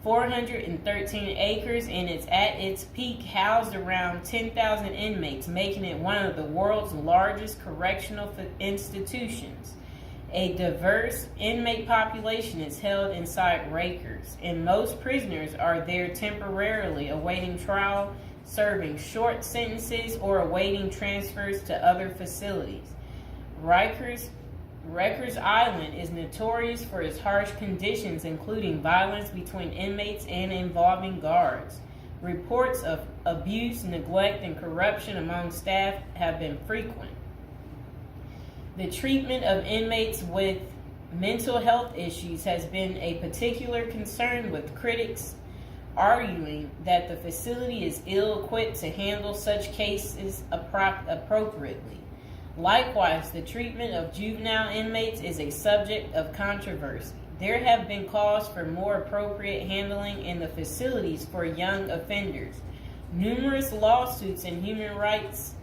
413 acres, and it's at its peak housed around 10,000 inmates, making it one of the world's largest correctional institutions. A diverse inmate population is held inside Rikers, and most prisoners are there temporarily awaiting trial, serving short sentences, or awaiting transfers to other facilities. Rikers Island is notorious for its harsh conditions, including violence between inmates and involving guards. Reports of abuse, neglect, and corruption among staff have been frequent. The treatment of inmates with mental health issues has been a particular concern, with critics arguing that the facility is ill-equipped to handle such cases appropriately. Likewise, the treatment of juvenile inmates is a subject of controversy. There have been calls for more appropriate handling in the facilities for young offenders. Numerous lawsuits and human rights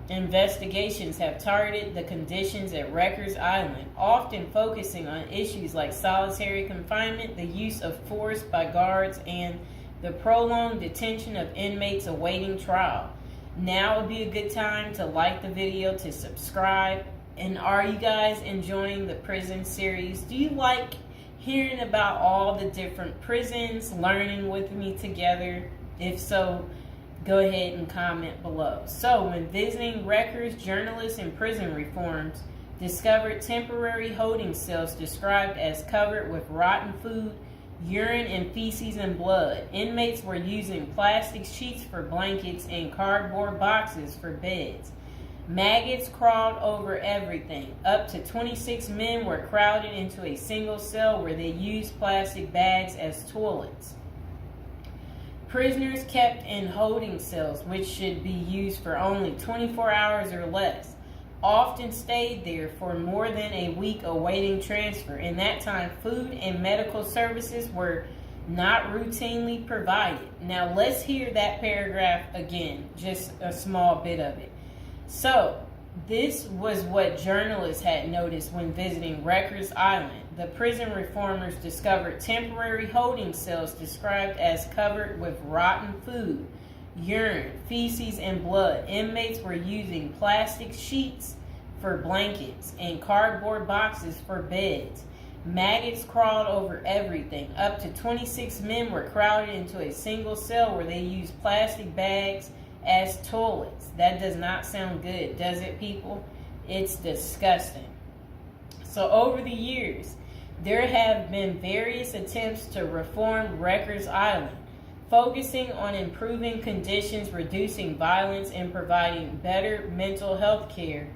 investigations have targeted the conditions at Rikers Island, often focusing on issues like solitary confinement, the use of force by guards, and the prolonged detention of inmates awaiting trial. Now would be a good time to like the video, to subscribe. And are you guys enjoying the prison series? Do you like hearing about all the different prisons, learning with me together? If so, go ahead and comment below. So, when visiting Rikers, journalists and prison reforms discovered temporary holding cells described as covered with rotten food, urine, and feces and blood. Inmates were using plastic sheets for blankets and cardboard boxes for beds. Maggots crawled over everything. Up to 26 men were crowded into a single cell where they used plastic bags as toilets. Prisoners kept in holding cells, which should be used for only 24 hours or less, often stayed there for more than a week awaiting transfer. In that time, food and medical services were not routinely provided. Now let's hear that paragraph again, just a small bit of it. So, this was what journalists had noticed when visiting Rikers Island. The prison reformers discovered temporary holding cells described as covered with rotten food, urine, feces, and blood. Inmates were using plastic sheets for blankets and cardboard boxes for beds. Maggots crawled over everything. Up to 26 men were crowded into a single cell where they used plastic bags as toilets. That does not sound good, does it, people? It's disgusting. So over the years, there have been various attempts to reform Rikers Island, focusing on improving conditions, reducing violence, and providing better mental health care.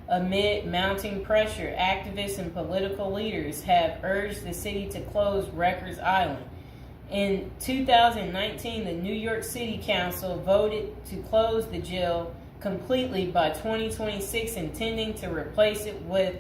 Amid mounting pressure, activists and political leaders have urged the city to close Rikers Island. In 2019, the New York City Council voted to close the jail completely by 2026, intending to replace it with